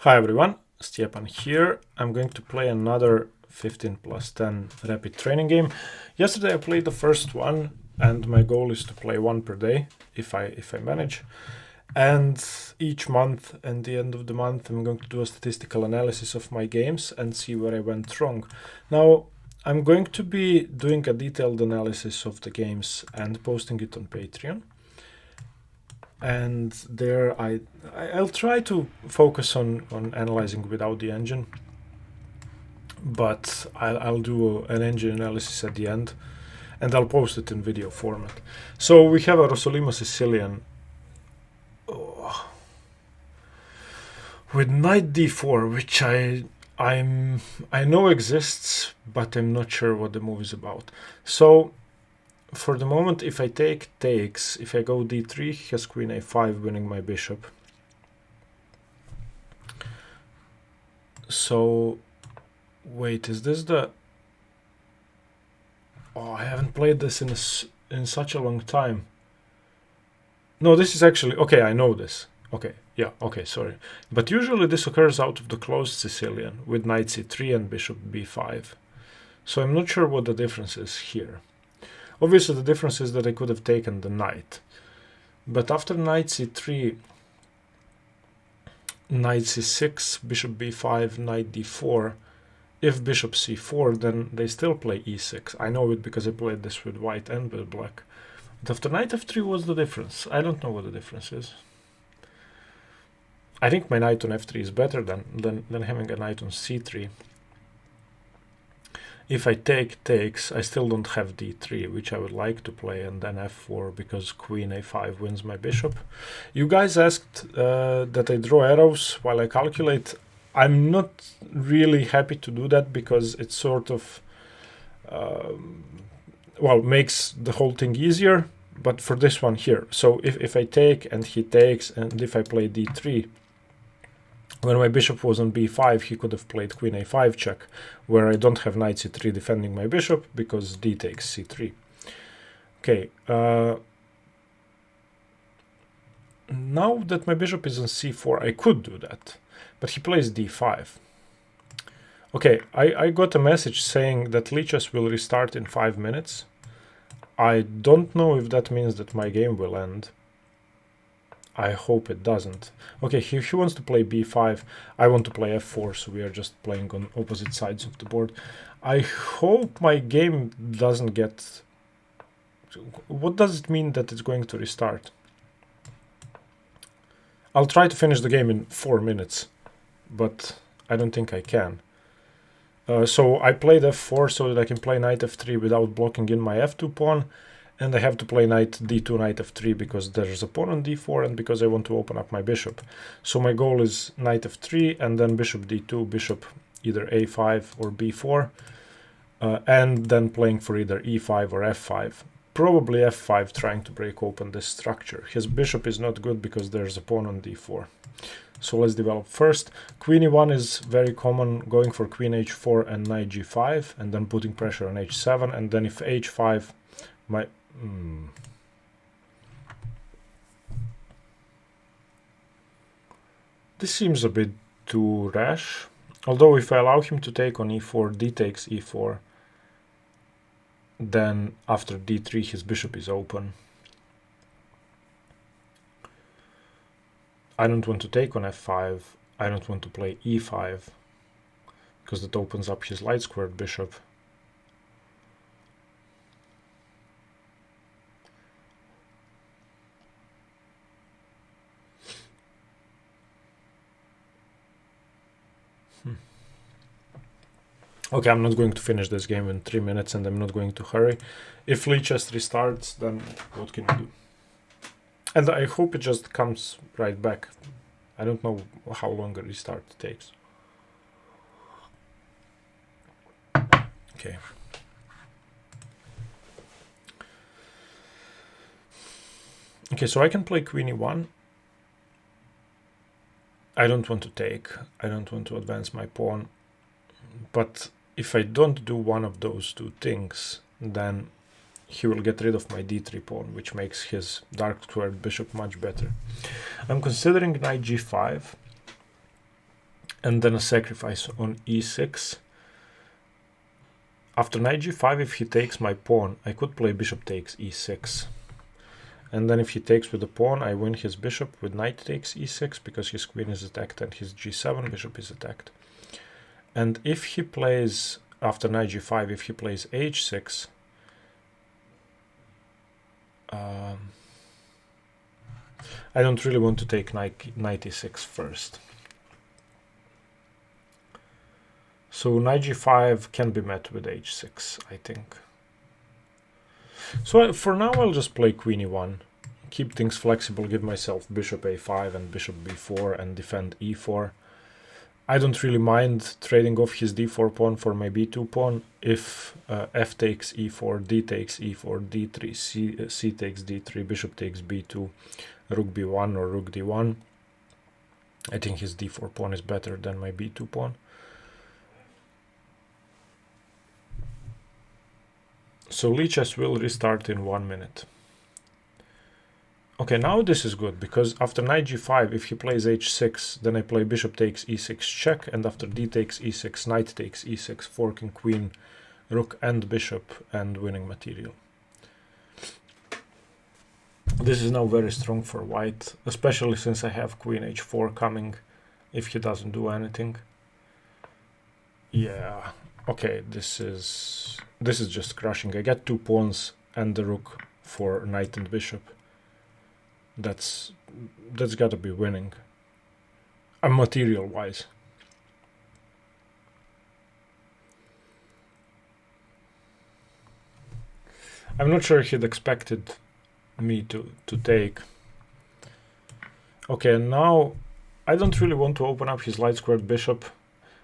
Hi everyone, Stjepan here. I'm going to play another 15+10 rapid training game. Yesterday I played the first one and my goal is to play one per day if I manage. And each month, at the end of the month, I'm going to do a statistical analysis of my games and see where I went wrong. Now, I'm going to be doing a detailed analysis of the games and posting it on Patreon. And there I'll try to focus on analyzing without the engine, but I'll do an engine analysis at the end and I'll post it in video format. So we have a Rossolimo Sicilian with knight d4, which I know exists, but I'm not sure what the move is about. So for the moment, if I take takes, if I go d3, he has queen a5, winning my bishop. So, wait, is this the... Oh, I haven't played this in such a long time. No, this is actually... Okay, I know this. Okay, yeah, okay, sorry. But usually this occurs out of the closed Sicilian, with knight c3 and bishop b5. So I'm not sure what the difference is here. Obviously, the difference is that I could have taken the knight. But after knight c3, knight c6, bishop b5, knight d4, if bishop c4, then they still play e6. I know it because I played this with white and with black. But after knight f3, what's the difference? I don't know what the difference is. I think my knight on f3 is better than having a knight on c3. If I take takes, I still don't have d3, which I would like to play, and then f4 because queen a5 wins my bishop. You guys asked that I draw arrows while I calculate. I'm not really happy to do that because it sort of, well, makes the whole thing easier, but for this one here. So if I take and he takes, and if I play d3, when my bishop was on b5, he could have played queen a5 check, where I don't have knight c3 defending my bishop because d takes c3. Okay, now that my bishop is on c4, I could do that, but he plays d5. Okay, I got a message saying that Lichess will restart in 5 minutes. I don't know if that means that my game will end. I hope it doesn't. Okay, he wants to play b5. I want to play f4, so we are just playing on opposite sides of the board. I hope my game doesn't get... What does it mean that it's going to restart? I'll try to finish the game in 4 minutes, but I don't think I can. So I played f4 so that I can play knight f3 without blocking in my f2 pawn. And I have to play knight d2, knight f3 because there's a pawn on d4 and because I want to open up my bishop. So my goal is knight f3 and then bishop d2, bishop either a5 or b4, and then playing for either e5 or f5. Probably f5, trying to break open this structure. His bishop is not good because there's a pawn on d4. So let's develop first. Queen e1 is very common, going for queen h4 and knight g5, and then putting pressure on h7, and then if h5, my... This seems a bit too rash. Although if I allow him to take on e4, d takes e4, then after d3 his bishop is open. I don't want to take on f5. I don't want to play e5 because that opens up his light squared bishop. Okay, I'm not going to finish this game in 3 minutes and I'm not going to hurry. If Lichess restarts, then what can you do? And I hope it just comes right back. I don't know how long a restart takes. Okay. Okay, so I can play queen e1. I don't want to take. I don't want to advance my pawn. But if I don't do one of those two things, then he will get rid of my d3 pawn, which makes his dark squared bishop much better. I'm considering knight g5. and then a sacrifice on e6. After knight g5, if he takes my pawn, I could play bishop takes e6. And then if he takes with the pawn, I win his bishop with knight takes e6 because his queen is attacked and his g7 bishop is attacked. And if he plays, after knight g5, if he plays h6, I don't really want to take knight e6 first. So knight g5 can be met with h6, I think. So for now I'll just play queen e1, keep things flexible, give myself bishop a5 and bishop b4 and defend e4. I don't really mind trading off his d4 pawn for my b2 pawn if f takes e4, d takes e4, d3, c takes d3, bishop takes b2, rook b1 or rook d1. I think his d4 pawn is better than my b2 pawn. So Lichess will restart in 1 minute. Okay, now this is good, because after knight g5, if he plays h6, then I play bishop takes e6 check, and after d takes e6, knight takes e6, forking queen, rook and bishop, and winning material. This is now very strong for white, especially since I have queen h4 coming, if he doesn't do anything. Yeah, okay, this is just crushing. I get 2 pawns and the rook for knight and bishop. That's gotta be winning. Material wise. I'm not sure he'd expected me to take. Okay, now I don't really want to open up his light squared bishop.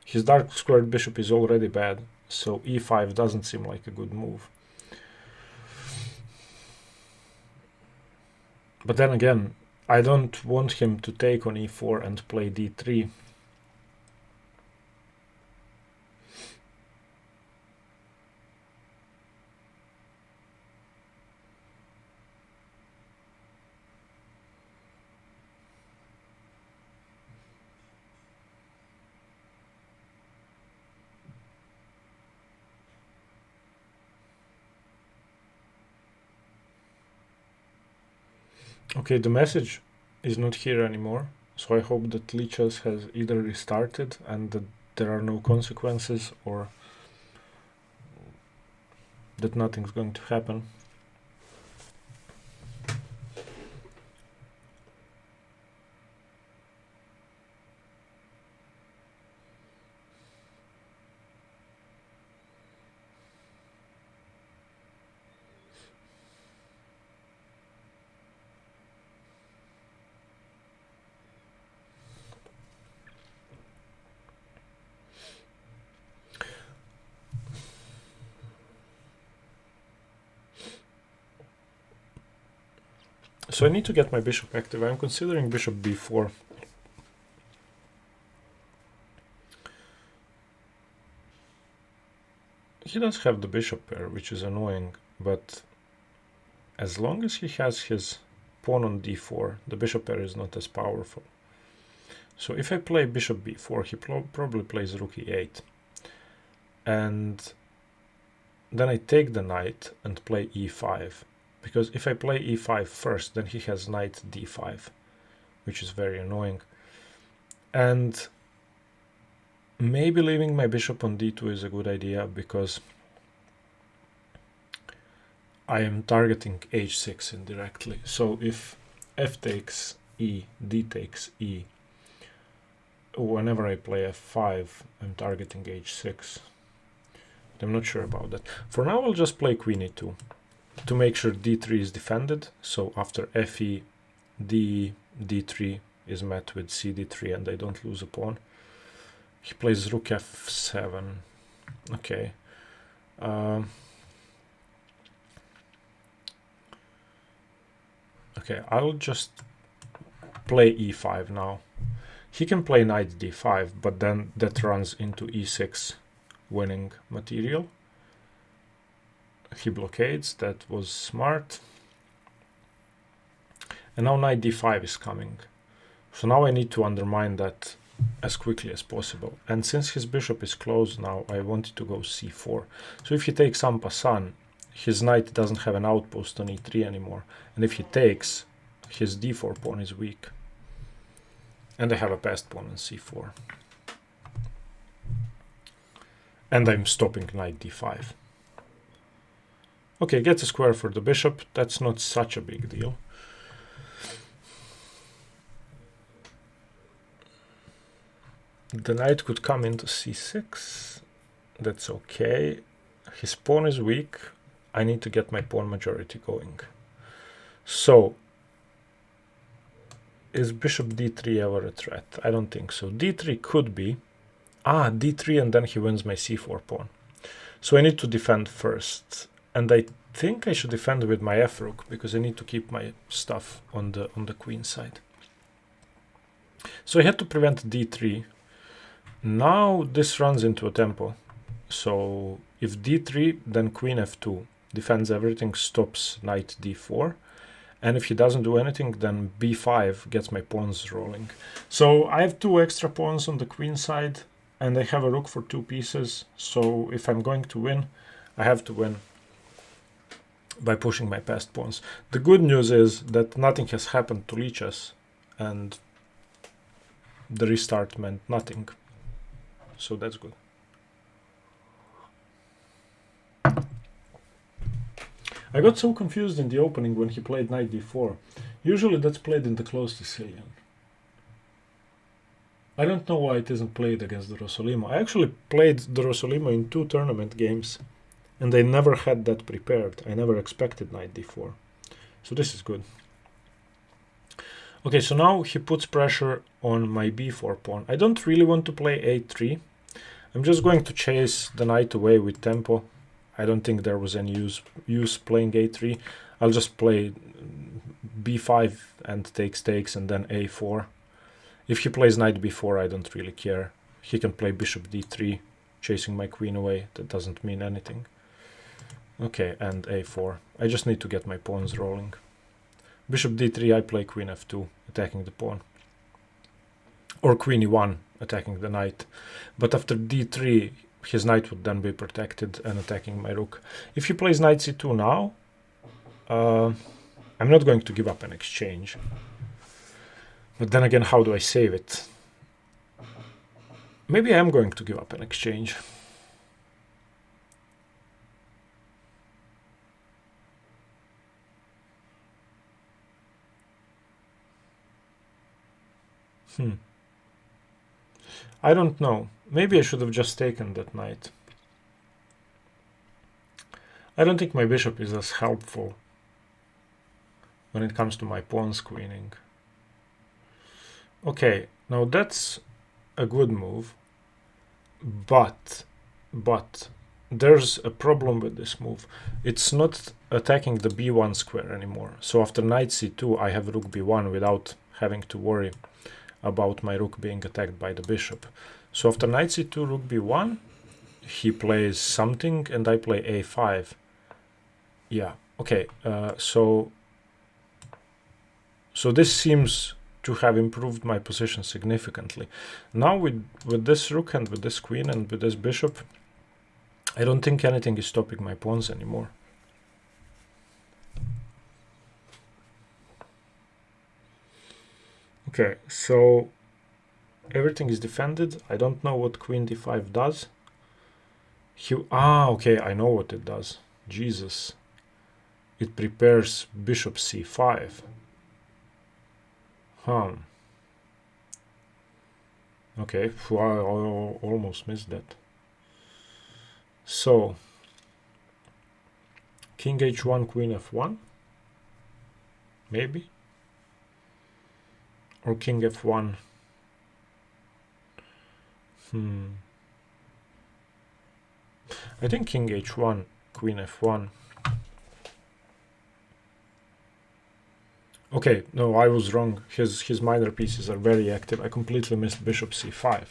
His dark squared bishop is already bad, so e5 doesn't seem like a good move. But then again, I don't want him to take on e4 and play d3. Okay, the message is not here anymore, so I hope that Lichess has either restarted and that there are no consequences, or that nothing's going to happen. So I need to get my bishop active. I'm considering bishop b4. He does have the bishop pair, which is annoying, but as long as he has his pawn on d4, the bishop pair is not as powerful. So if I play bishop b4, he probably plays rook e8. And then I take the knight and play e5. Because if I play e5 first, then he has knight d5, which is very annoying. And maybe leaving my bishop on d2 is a good idea, because I am targeting h6 indirectly. So if f takes e, d takes e, whenever I play f5, I'm targeting h6. But I'm not sure about that. For now, I'll just play queen e2. To make sure d3 is defended, so after fe, d3 is met with cd3 and I don't lose a pawn. He plays rook f7. Okay. Okay, I'll just play e5 now. He can play knight d5, but then that runs into e6 winning material. He blockades, that was smart. And now knight d5 is coming. So now I need to undermine that as quickly as possible. And since his bishop is closed now, I wanted to go c4. So if he takes en passant, his knight doesn't have an outpost on e3 anymore. And if he takes, his d4 pawn is weak. And I have a passed pawn on c4. And I'm stopping knight d5. Okay, gets a square for the bishop. That's not such a big deal. The knight could come into c6. That's okay. His pawn is weak. I need to get my pawn majority going. So, is bishop d3 ever a threat? I don't think so. d3 could be. d3 and then he wins my c4 pawn. So I need to defend first. And I think I should defend with my f-rook because I need to keep my stuff on the queen side. So I had to prevent d3. Now this runs into a tempo. So if d3, then queen f2 defends everything, stops knight d4. And if he doesn't do anything, then b5 gets my pawns rolling. So I have 2 extra pawns on the queen side, and I have a rook for 2 pieces. So if I'm going to win, I have to win by pushing my passed pawns. The good news is that nothing has happened to Lichess, and the restart meant nothing. So that's good. I got so confused in the opening when he played knight d4. Usually that's played in the closed Sicilian. I don't know why it isn't played against the Rossolimo. I actually played the Rossolimo in 2 tournament games, and I never had that prepared. I never expected knight d4. So this is good. Okay, so now he puts pressure on my b4 pawn. I don't really want to play a3. I'm just going to chase the knight away with tempo. I don't think there was any use playing a3. I'll just play b5 and takes and then a4. If he plays knight b4, I don't really care. He can play bishop d3, chasing my queen away. That doesn't mean anything. Okay, and a4. I just need to get my pawns rolling. Bishop d3, I play queen f2, attacking the pawn. Or queen e1, attacking the knight. But after d3, his knight would then be protected and attacking my rook. If he plays knight c2 now, I'm not going to give up an exchange. But then again, how do I save it? Maybe I am going to give up an exchange. I don't know. Maybe I should have just taken that knight. I don't think my bishop is as helpful when it comes to my pawn screening. Okay, now that's a good move, but there's a problem with this move. It's not attacking the b1 square anymore. So after knight c2, I have rook b1 without having to worry about my rook being attacked by the bishop. So after knight c2, rook b1, he plays something and I play a5. Yeah, okay, so this seems to have improved my position significantly. Now with this rook and with this queen and with this bishop, I don't think anything is stopping my pawns anymore. Okay, so everything is defended. I don't know what queen d5 does. Okay, I know what it does. Jesus. It prepares bishop c5. Okay, I almost missed that. So, king h1, queen f1, maybe, or king f1. I think king h1, queen f1. Okay, no, I was wrong. His minor pieces are very active. I completely missed bishop c5.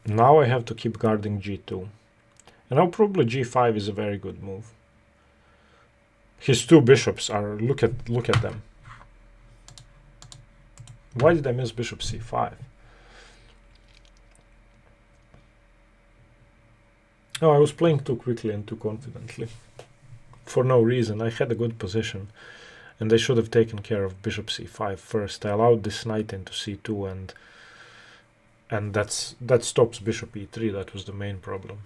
Now I have to keep guarding g2. And now probably g5 is a very good move. His 2 bishops are, look at them. Why did I miss bishop c5? Oh, I was playing too quickly and too confidently. For no reason. I had a good position, and I should have taken care of bishop c5 first. I allowed this knight into c2, and that stops bishop e3. That was the main problem.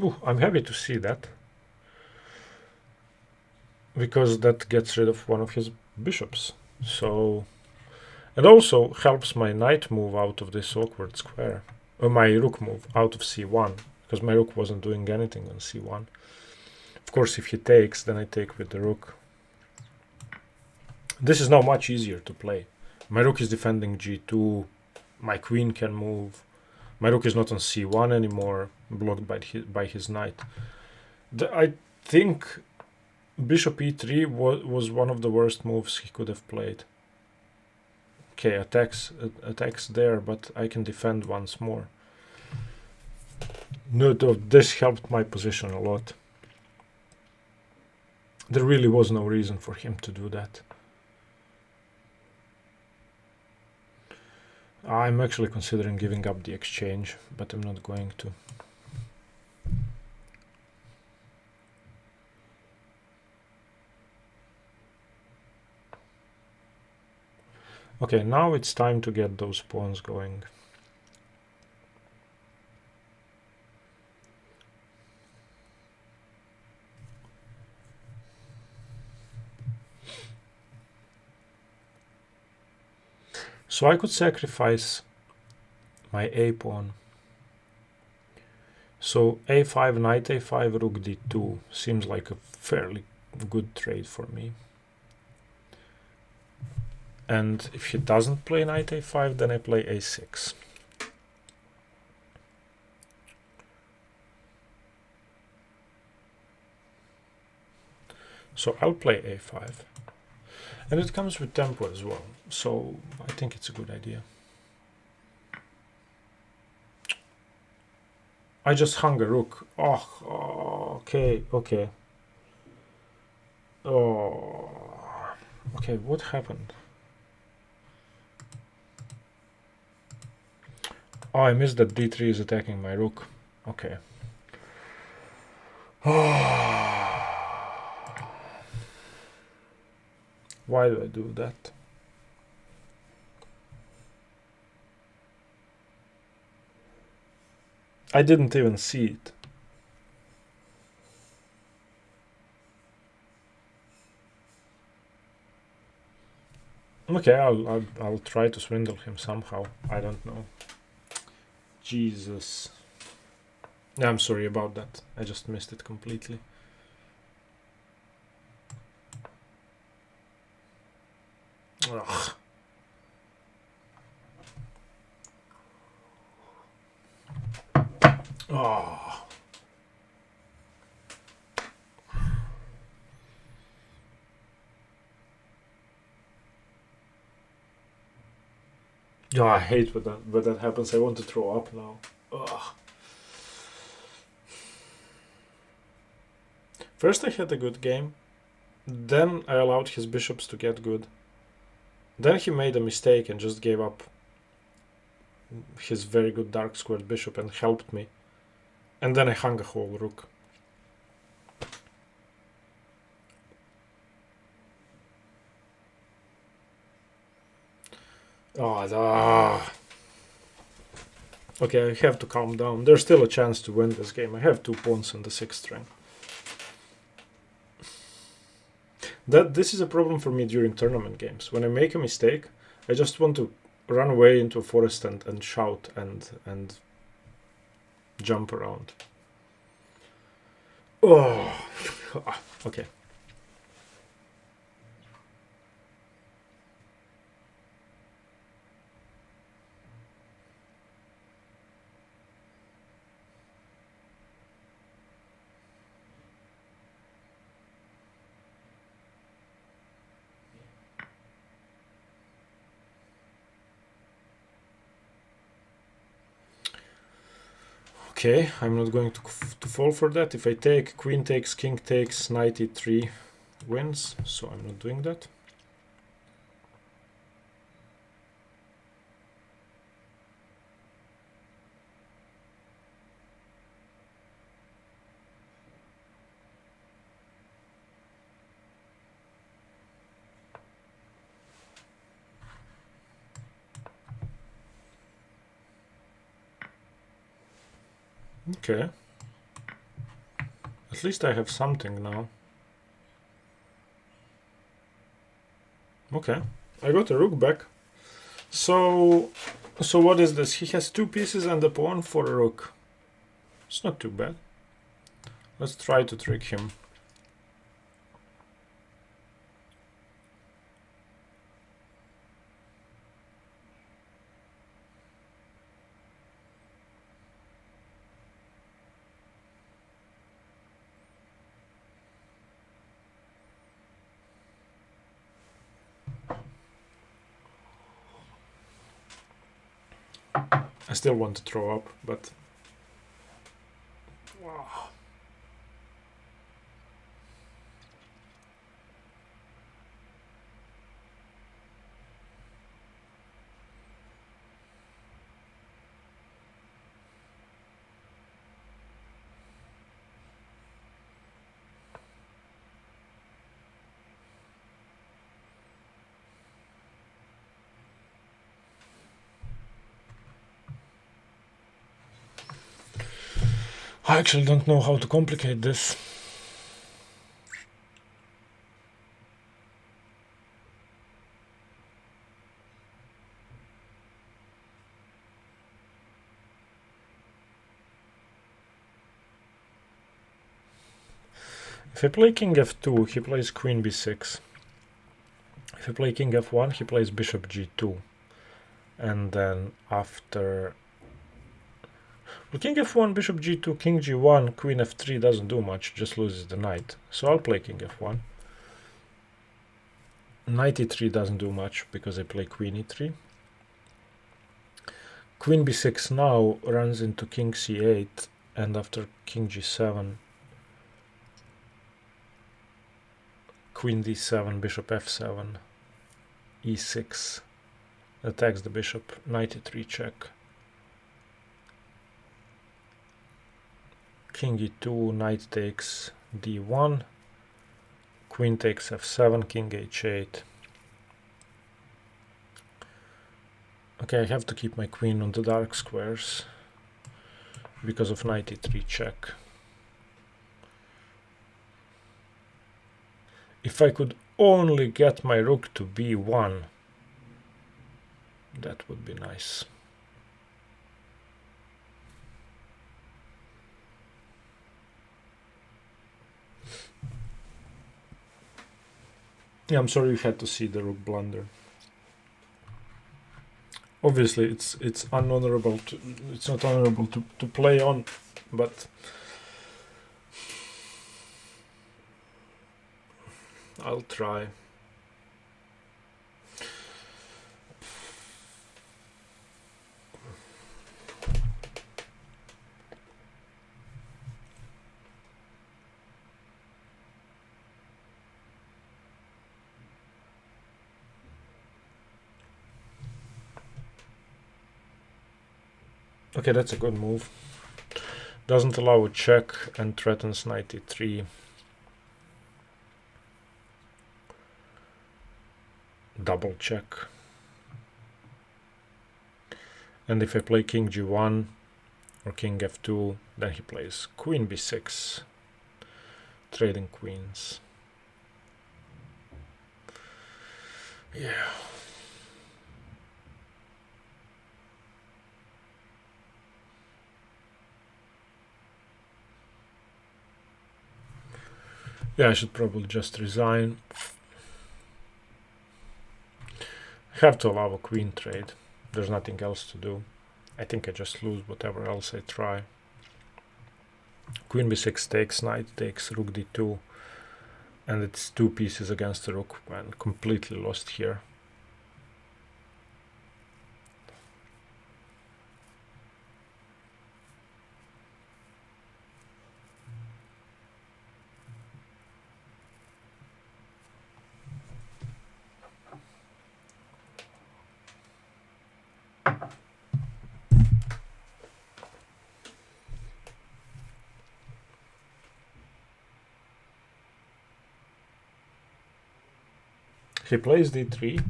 Ooh, I'm happy to see that, because that gets rid of one of his bishops. So, it also helps my knight move out of this awkward square. Or my rook move out of c1, because my rook wasn't doing anything on c1. Of course, if he takes, then I take with the rook. This is now much easier to play. My rook is defending g2, my queen can move, my rook is not on c1 anymore, blocked by his knight. I think bishop e3 was one of the worst moves he could have played. Okay, attacks there, but I can defend once more. No, this helped my position a lot. There really was no reason for him to do that. I'm actually considering giving up the exchange, but I'm not going to. Okay, now it's time to get those pawns going. So I could sacrifice my a pawn. So a5, knight a5, rook d2 seems like a fairly good trade for me. And if he doesn't play knight a5, then I play a6. So I'll play a5. And it comes with tempo as well, so I think it's a good idea. I just hung a rook. Oh, okay. Oh, okay, what happened? Oh, I missed that d3 is attacking my rook. Okay. Why do I do that? I didn't even see it. Okay, I'll try to swindle him somehow. I don't know. Jesus. Yeah, I'm sorry about that. I just missed it completely. Ugh. Oh. Yeah, I hate when that happens. I want to throw up now. Ugh. First I had a good game, then I allowed his bishops to get good. Then he made a mistake and just gave up his very good dark squared bishop and helped me. And then I hung a whole rook. Okay, I have to calm down. There's still a chance to win this game. I have 2 pawns in the 6th rank. This is a problem for me during tournament games. When I make a mistake, I just want to run away into a forest and shout and jump around. Oh, okay. Okay, I'm not going to fall for that. If I take, queen takes, king takes, knight e3 wins, so I'm not doing that. Okay. At least I have something now. Okay. I got a rook back. So what is this? He has 2 pieces and a pawn for a rook. It's not too bad. Let's try to trick him. I still want to throw up, but... Wow. I actually don't know how to complicate this. If I play king f2, he plays queen b6. If I play king f1, he plays bishop g2. And then after... Well, king f1, bishop g2, king g1, queen f3 doesn't do much, just loses the knight. So I'll play king f1. Knight e3 doesn't do much because I play queen e3. Queen b6 now runs into king c8, and after king g7, queen d7, bishop f7, e6, attacks the bishop, knight e3 check. King e2, knight takes d1, queen takes f7, king h8. Okay, I have to keep my queen on the dark squares because of knight e3 check. If I could only get my rook to b1, that would be nice. Yeah, I'm sorry you had to see the rook blunder. Obviously, it's unhonorable. It's not honorable to play on, but I'll try. Okay, that's a good move. Doesn't allow a check and threatens knight e3. Double check. And if I play king g1 or king f2, then he plays queen b6, trading queens. Yeah. Yeah, I should probably just resign. I have to allow a queen trade. There's nothing else to do. I think I just lose whatever else I try. Queen b6 takes, knight takes, rook d2. And it's 2 pieces against the rook, and completely lost here. He plays d3,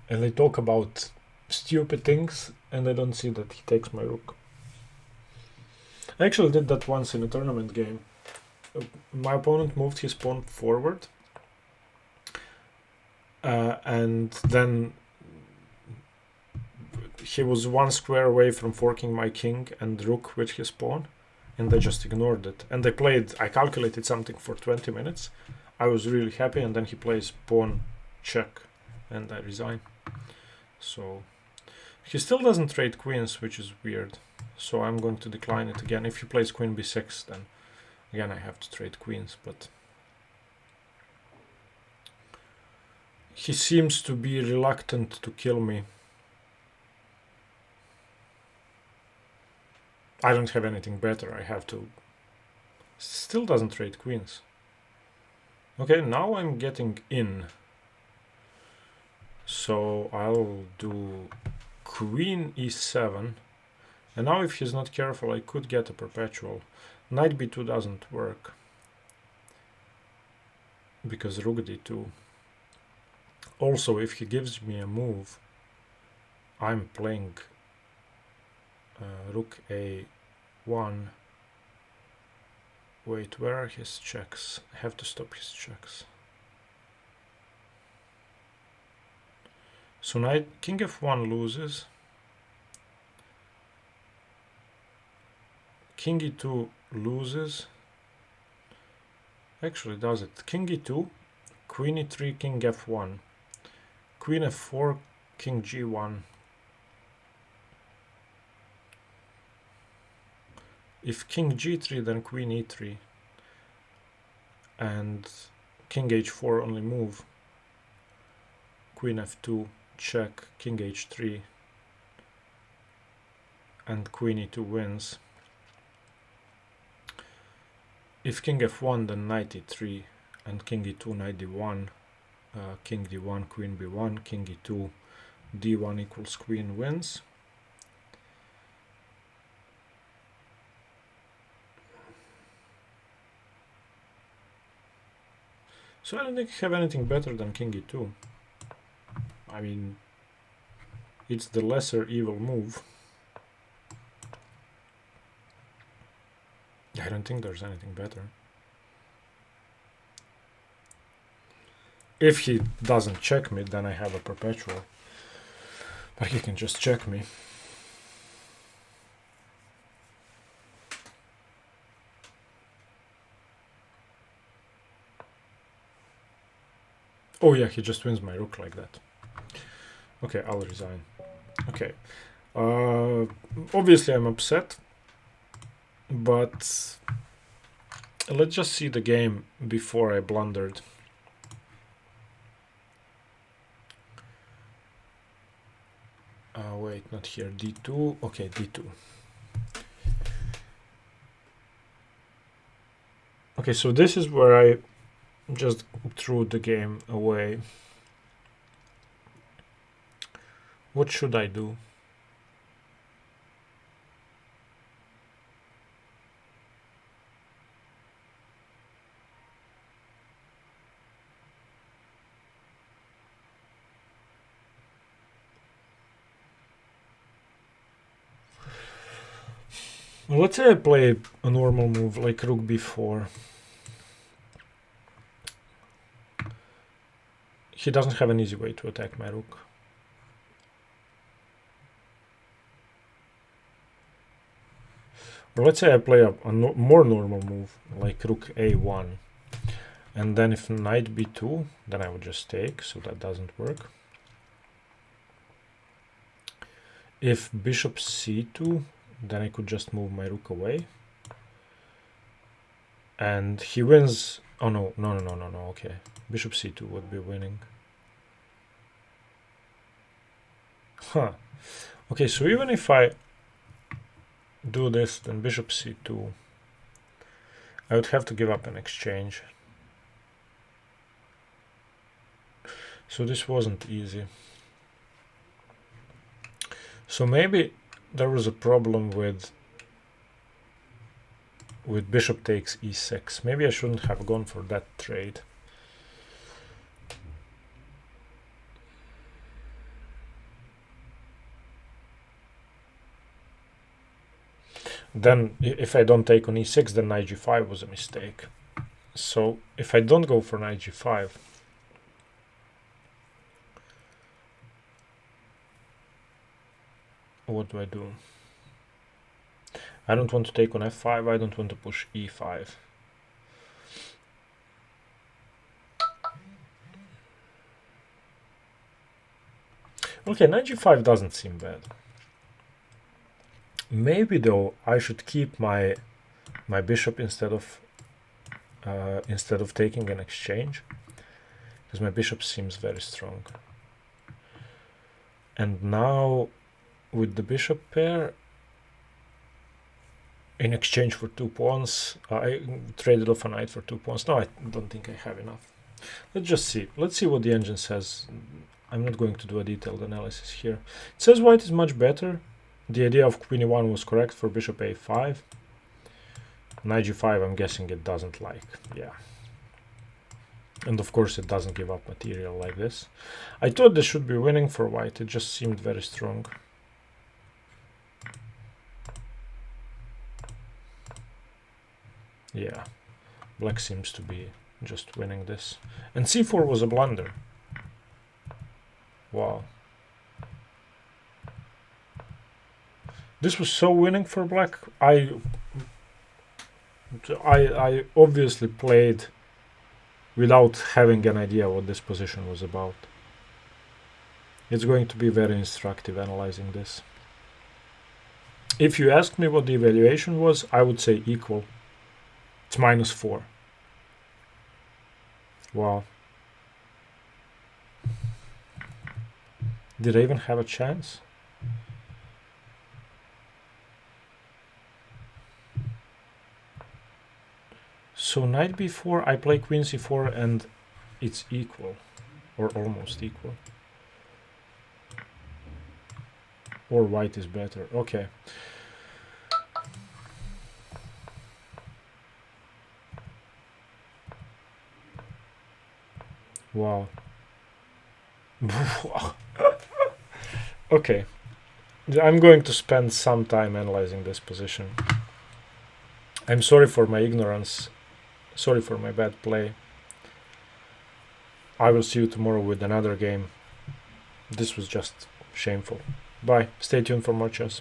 and they talk about stupid things, and I don't see that he takes my rook. I actually did that once in a tournament game. My opponent moved his pawn forward, and then he was one square away from forking my king and rook with his pawn, and I just ignored it. And I calculated something for 20 minutes. I was really happy, and then he plays pawn check, and I resign. So he still doesn't trade queens, which is weird. So I'm going to decline it again. If he plays queen b6, then again I have to trade queens, but he seems to be reluctant to kill me. I don't have anything better. I have to... Still doesn't trade queens. Okay, now I'm getting in. So I'll do queen e7. And now if he's not careful, I could get a perpetual. Knight b2 doesn't work, because rook d2. Also, if he gives me a move, I'm playing rook a1. Wait, where are his checks? I have to stop his checks. So knight, king f1 loses. King e2 loses. Actually does it. King e2, queen e3, king f1. Queen f4, king g1. If king g3, then queen e3. And king h4 only move. Queen f2, check, king h3. And queen e2 wins. If king f1, then knight e3, and king e2, knight d1, king d1, queen b1, king e2, d1 equals queen wins. So I don't think I have anything better than king e2. I mean, it's the lesser evil move. I don't think there's anything better. If he doesn't check me, then I have a perpetual. But he can just check me. Oh yeah, he just wins my rook like that. Okay, I'll resign. Okay. Obviously I'm upset, but let's just see the game before I blundered. Wait, not here. d2. Okay, d2. Okay, so this is where I just threw the game away. What should I do? Well, let's say I play a normal move like rook b4. He doesn't have an easy way to attack my rook. Or let's say I play a more normal move like rook a1. And then if knight b2, then I would just take, so that doesn't work. If bishop c2, then I could just move my rook away. And he wins. Oh no, okay. Bishop c2 would be winning. Huh. Okay, so even if I do this, then bishop c2, I would have to give up an exchange. So this wasn't easy. So maybe there was a problem with bishop takes e6. Maybe I shouldn't have gone for that trade. Then if I don't take on e6, then knight g5 was a mistake. So if I don't go for knight g5, what do I do? I don't want to take on f5, I don't want to push e5. Okay, knight g5 doesn't seem bad. Maybe though I should keep my bishop instead of taking an exchange, because my bishop seems very strong. And now with the bishop pair, in exchange for 2 pawns, I traded off a knight for 2 pawns. No, I don't think I have enough. Let's just see. Let's see what the engine says. I'm not going to do a detailed analysis here. It says white is much better. The idea of queen e1 was correct for bishop a5. Knight g5, I'm guessing it doesn't like. Yeah. And of course it doesn't give up material like this. I thought this should be winning for white. It just seemed very strong. Yeah. Black seems to be just winning this. And c4 was a blunder. Wow. This was so winning for black. I obviously played without having an idea what this position was about. It's going to be very instructive analyzing this. If you asked me what the evaluation was, I would say equal. It's -4. Wow. Did I even have a chance? So knight b4, I play queen c4 and it's equal, or almost equal. Or white is better. Okay. Wow. Okay. I'm going to spend some time analyzing this position. I'm sorry for my ignorance. Sorry for my bad play. I will see you tomorrow with another game. This was just shameful. Bye. Stay tuned for more chess.